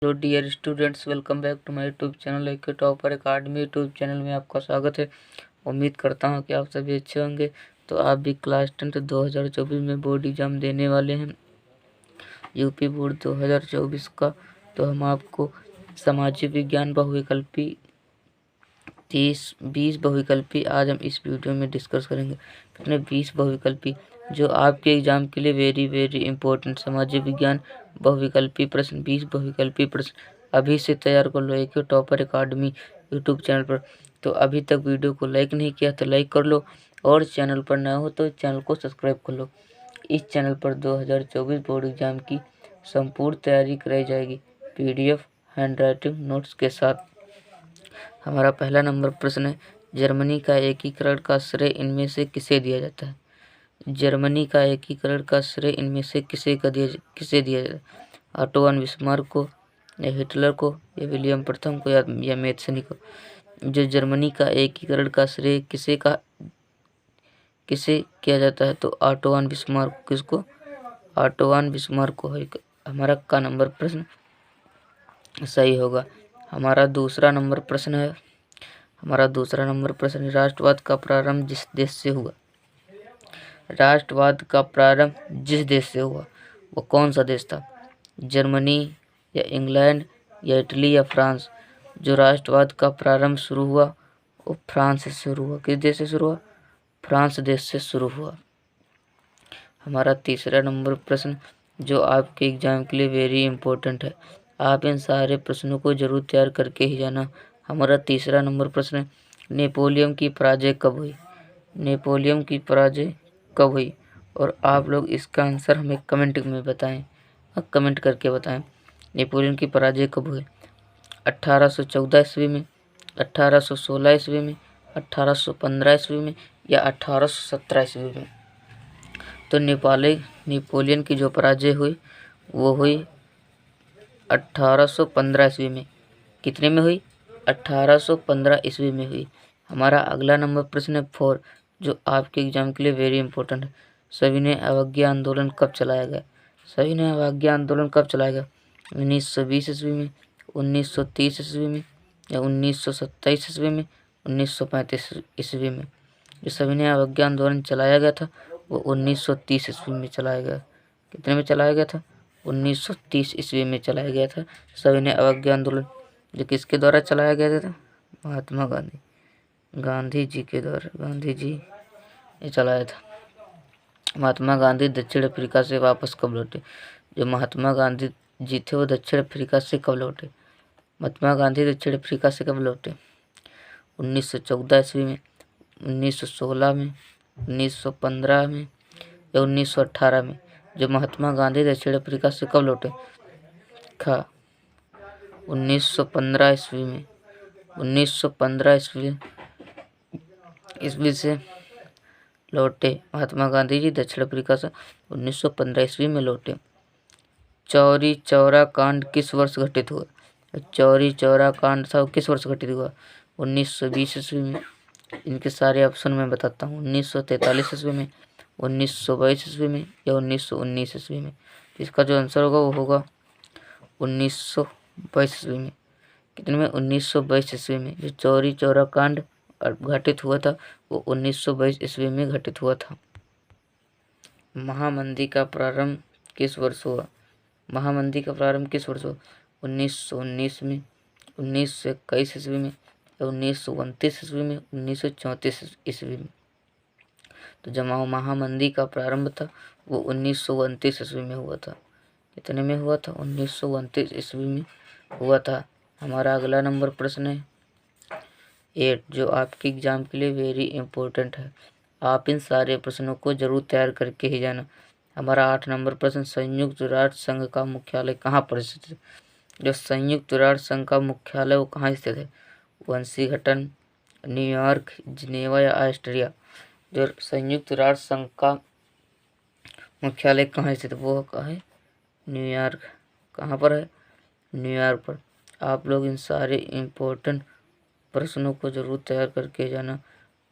Hello dear students, welcome back to my YouTube channel एक topper academy YouTube channel में आपका स्वागत है। उम्मीद करता हूं कि आप सभी अच्छे होंगे। तो आप भी क्लास 10 2024 में बोर्ड एग्जाम देने वाले हैं, यूपी बोर्ड 2024 का। तो हम आपको सामाजिक विज्ञान बहुविकल्पी 20 बहुविकल्पी आज हम इस वीडियो में डिस्कस करेंगे। कितने 20 बहुविकल्पी जो आपके एग्जाम के लिए वेरी इंपॉर्टेंट सामाजिक विज्ञान बहुविकल्पी प्रश्न, 20 बहुविकल्पी प्रश्न अभी से तैयार कर लो एक टॉपर अकाडमी यूट्यूब चैनल पर। तो अभी तक वीडियो को लाइक नहीं किया तो लाइक कर लो, और चैनल पर नया हो तो चैनल को सब्सक्राइब कर लो। इस चैनल पर 2024 बोर्ड एग्जाम की संपूर्ण तैयारी कराई जाएगी, PDF हैंड राइटिंग नोट्स के साथ। हमारा पहला नंबर प्रश्न है, जर्मनी का एकीकरण का श्रेय इनमें से किसे दिया जाता है? जर्मनी का एकीकरण का श्रेय इनमें से किसे दिया जाता है? ऑटो वन बिस्मार्क को, या हिटलर को, या विलियम प्रथम को, या मैथ्सनी को? जो जर्मनी का एकीकरण का श्रेय किसे किया जाता है? तो ऑटो वन बिस्मार्क। किसको? ऑटो वन बिस्मार्क को है हमारा का नंबर प्रश्न सही होगा। हमारा दूसरा नंबर प्रश्न है, राष्ट्रवाद का प्रारंभ जिस देश से हुआ? राष्ट्रवाद का प्रारंभ जिस देश से हुआ वो कौन सा देश था? जर्मनी, या इंग्लैंड, या इटली, या फ्रांस? जो राष्ट्रवाद का प्रारंभ शुरू हुआ वो फ्रांस से शुरू हुआ। किस देश से शुरू हुआ? फ्रांस देश से शुरू हुआ। हमारा तीसरा नंबर प्रश्न जो आपके एग्जाम के लिए वेरी इंपॉर्टेंट है, आप इन सारे प्रश्नों को जरूर तैयार करके ही जाना। हमारा तीसरा नंबर प्रश्न है, नेपोलियन की पराजय कब हुई? नेपोलियन की पराजय कब हुई? और आप लोग इसका आंसर हमें कमेंट में बताएं, कमेंट करके बताएं। नेपोलियन की पराजय कब हुई? 1814 ईस्वी में, 1816 ईस्वी में, 1815 ईस्वी में, या 1817 ईस्वी में? तो नेपोलियन की जो पराजय हुई वो हुई 1815 ईस्वी में। कितने में हुई? 1815 ईस्वी में हुई। हमारा अगला नंबर प्रश्न है 4 जो आपके एग्जाम के लिए वेरी इंपॉर्टेंट है। सविनय अवज्ञा आंदोलन कब चलाया गया? सविनय अवज्ञा आंदोलन कब चलाया गया? 1920 ईस्वी में, 1930 ईस्वी में, या 1927 ईस्वी में, 1935 ईस्वी में? जो सविनय अवज्ञा आंदोलन चलाया गया था वो 1930 ईस्वी में चलाया गया। कितने में चलाया गया था? 1930 ईस्वी में चलाया गया था सविनय अवज्ञा आंदोलन। जो किसके द्वारा चलाया गया था? महात्मा गांधी जी के द्वारा। गांधी जी ने चलाया था। महात्मा गांधी दक्षिण अफ्रीका से वापस कब लौटे? जो महात्मा गांधी जी थे वो दक्षिण अफ्रीका से कब लौटे? महात्मा गांधी दक्षिण अफ्रीका से कब लौटे? 1914 ईस्वी में, 1916 में, 1915 में, या 1918 में? जो महात्मा गांधी दक्षिण अफ्रीका से कब लौटे? 1915 ईस्वी में। 1915 ईस्वी से लौटे महात्मा गांधी जी दक्षिण अफ्रीका से। 1915 ईस्वी में लौटे। चौरी चौरा कांड किस वर्ष घटित हुआ? चौरी चौरा कांड था किस वर्ष घटित हुआ? 1920 ईस्वी में। इनके सारे ऑप्शन मैं बताता हूँ। 1943 ईस्वी में, 1922 ईस्वी में, या 1919 ईस्वी में? इसका जो आंसर होगा वो होगा 1922 ईस्वी में। कितने में? 1922 ईस्वी में। जो चौरी चौरा कांड घटित हुआ था वो 1922 ईस्वी में घटित हुआ था। महामंदी का प्रारंभ किस वर्ष हुआ? महामंदी का प्रारंभ किस वर्ष हुआ? 1919 में, 1921 ईस्वी में, या 1929 ईस्वी में, 1934 ईस्वी में? तो जब महामंदी का प्रारंभ था वो 1929 ईस्वी में हुआ था। कितने में हुआ था? 1929 ईस्वी में हुआ था। हमारा अगला नंबर प्रश्न है 8 जो आपके एग्जाम के लिए वेरी इंपॉर्टेंट है। आप इन सारे प्रश्नों को जरूर तैयार करके ही जाना। हमारा 8 नंबर प्रश्न, संयुक्त राष्ट्र संघ का मुख्यालय कहाँ पर स्थित है? जो संयुक्त राष्ट्र संघ का मुख्यालय वो कहाँ स्थित है? वाशिंगटन, न्यूयॉर्क, जिनेवा, या ऑस्ट्रिया? जो संयुक्त राष्ट्र संघ का मुख्यालय कहाँ स्थित है वो कहाँ है? न्यूयॉर्क। कहाँ पर है? न्यूयॉर्क पर। आप लोग इन सारे इम्पोर्टेंट प्रश्नों को जरूर तैयार करके जाना।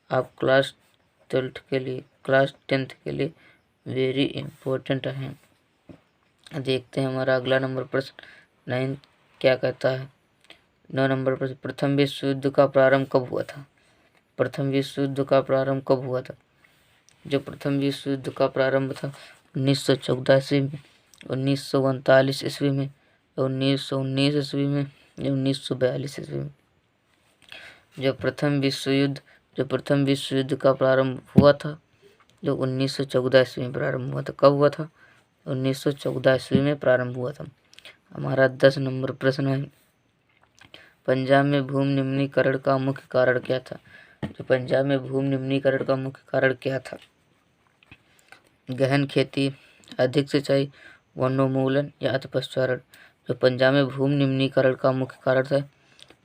आप क्लास 10th के लिए वेरी इम्पोर्टेंट हैं। देखते हैं हमारा अगला नंबर प्रश्न 9 क्या कहता है। 9 नंबर प्रश्न, प्रथम विश्व युद्ध का प्रारंभ कब हुआ था। प्रथम विश्व युद्ध का प्रारंभ कब हुआ था। जो प्रथम विश्व युद्ध का प्रारंभ था 1914 ईस्वी में, 1939 ईस्वी में, 1919 ईस्वी में, 1942 ईस्वी में। जो प्रथम विश्व युद्ध का प्रारंभ हुआ था जो 1914 ईस्वी में प्रारंभ हुआ था। कब हुआ था। 1914 ईस्वी में प्रारंभ हुआ था। हमारा 10 नंबर प्रश्न है, पंजाब में भूमि निम्नीकरण का मुख्य कारण क्या था। जो पंजाब में भूमि निम्नीकरण का मुख्य कारण क्या था। गहन खेती, अधिक सिंचाई, वनोन्मूलन या अतिपशुचारण। जो पंजाब में भूमि निम्नीकरण का मुख्य कारण था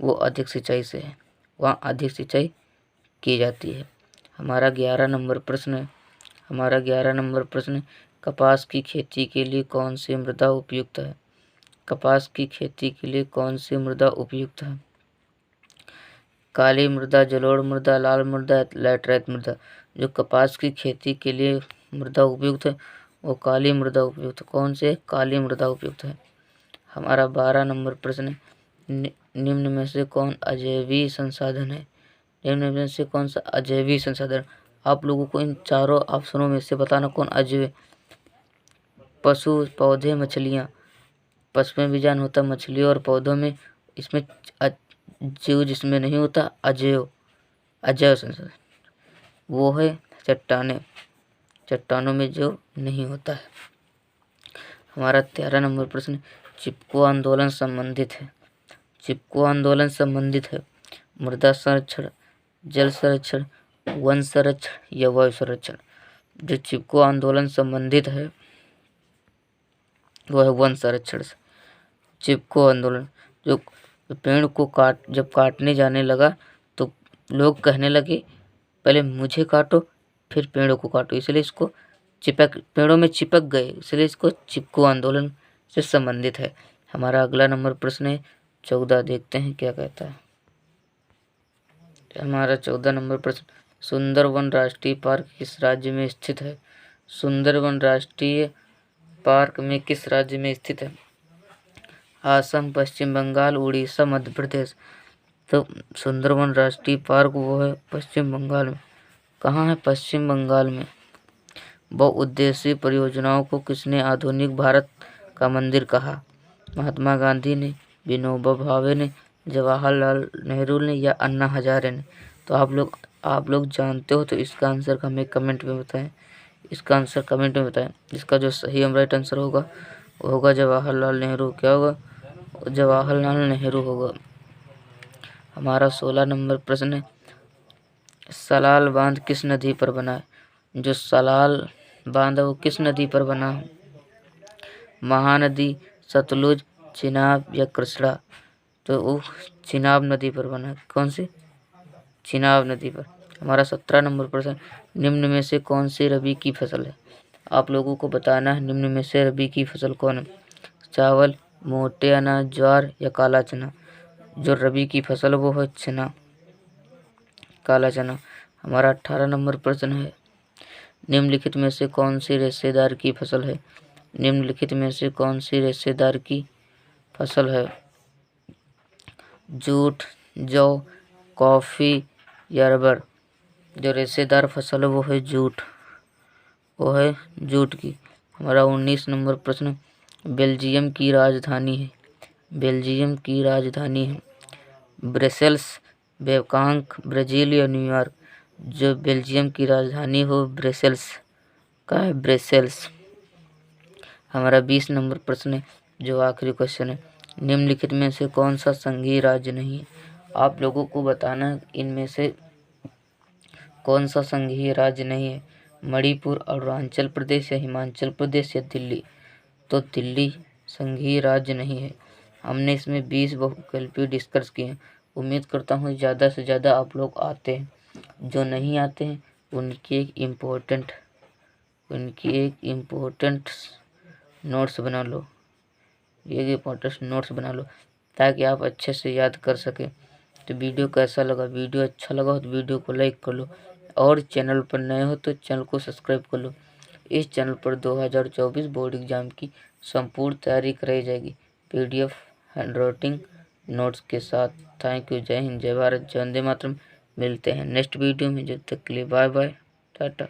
वो अधिक सिंचाई से है, वहाँ अधिक सिंचाई की जाती है। हमारा 11 नंबर प्रश्न है, कपास की खेती के लिए कौन सी मृदा उपयुक्त है। कपास की खेती के लिए कौन सी मृदा उपयुक्त है। काली मृदा, जलोढ़ मृदा, लाल मृदा, लैटराइट मृदा। जो कपास की खेती के लिए मृदा उपयुक्त है वो काली मृदा उपयुक्त। कौन से। काली मृदा उपयुक्त है। हमारा 12 नंबर प्रश्न है, निम्न में से कौन अजैवीय संसाधन है। निम्न में से कौन सा अजैवीय संसाधन। आप लोगों को इन चारों ऑप्शनों में से बताना कौन अजैव। पशु, पौधे, मछलियाँ। पशु में भी जान होता मछलियों और पौधों में, इसमें जीव जिसमें नहीं होता अजैव संसाधन वो है चट्टानों में जो नहीं होता है। हमारा 13 नंबर प्रश्न, चिपको आंदोलन संबंधित है मृदा संरक्षण, जल संरक्षण, वन संरक्षण या वायु संरक्षण। जो चिपको आंदोलन संबंधित है वो है वन संरक्षण से। चिपको आंदोलन जो पेड़ को जब काटने जाने लगा तो लोग कहने लगे पहले मुझे काटो फिर पेड़ों को काटो, इसलिए इसको पेड़ों में चिपक गए, इसलिए इसको चिपको आंदोलन से संबंधित है। हमारा अगला नंबर प्रश्न है 14, देखते हैं क्या कहता है। हमारा 14 नंबर प्रश्न, सुंदरवन राष्ट्रीय पार्क किस राज्य में स्थित है। सुंदरवन राष्ट्रीय पार्क में किस राज्य में स्थित है। असम, पश्चिम बंगाल, उड़ीसा, मध्य प्रदेश। तो सुंदरवन राष्ट्रीय पार्क वो है पश्चिम बंगाल में। कहाँ है। पश्चिम बंगाल में। बहुउद्देशीय परियोजनाओं को किसने आधुनिक भारत का मंदिर कहा। महात्मा गांधी ने, विनोबा भावे ने, जवाहरलाल नेहरू ने या अन्ना हजारे ने। तो आप लोग जानते हो तो इसका आंसर हमें कमेंट में बताएं। इसका जो सही राइट आंसर होगा वो होगा जवाहरलाल नेहरू। क्या होगा। जवाहरलाल नेहरू होगा। हमारा 16 नंबर प्रश्न है, सलाल बांध किस नदी पर बना है। जो सलाल बांध है वो किस नदी पर बना है। महानदी, सतलुज, चिनाब या कृष्णा। तो वो चिनाब नदी पर बना है। कौन सी। चिनाब नदी पर। हमारा 17 नंबर प्रश्न, निम्न में से कौन सी रबी की फसल है। आप लोगों को बताना है निम्न में से रबी की फसल कौन है। चावल, मोटे अनाज, ज्वार या काला चना। जो रबी की फसल वो है चना, काला चना। हमारा 18 नंबर प्रश्न है, निम्नलिखित में से कौन सी रेशेदार की फसल है। निम्नलिखित में से कौन सी रेशेदार की फसल है। जूट, जौ, कॉफ़ी या रबर। जो रेशेदार फसल है वो है जूट की। हमारा 19 नंबर प्रश्न, बेल्जियम की राजधानी है ब्रसेल्स, बैंकॉक, ब्राज़ील या न्यूयॉर्क। जो बेल्जियम की राजधानी हो ब्रसेल्स का है, ब्रसेल्स। हमारा 20 नंबर प्रश्न है जो आखिरी क्वेश्चन है, निम्नलिखित में से कौन सा संघीय राज्य नहीं है। आप लोगों को बताना इनमें से कौन सा संघीय राज्य नहीं है। मणिपुर, अरुणाचल प्रदेश या हिमाचल प्रदेश या दिल्ली। तो दिल्ली संघीय राज्य नहीं है। हमने इसमें 20 बहुविकल्पीय डिस्कस किए हैं। उम्मीद करता हूँ ज़्यादा से ज़्यादा आप लोग आते हैं। जो नहीं आते हैं उनकी एक इम्पोर्टेंट नोट्स बना लो। ताकि आप अच्छे से याद कर सकें। तो वीडियो कैसा लगा। वीडियो अच्छा लगा हो तो वीडियो को लाइक कर लो और चैनल पर नए हो तो चैनल को सब्सक्राइब कर लो। इस चैनल पर 2024 बोर्ड एग्जाम की संपूर्ण तैयारी कराई जाएगी। PDF हैंड राइटिंग नोट्स के साथ। Thank you. जय हिंद, जय भारत, जय वंदे मातरम। मिलते हैं नेक्स्ट वीडियो में। जब तक के लिए बाय बाय, टाटा।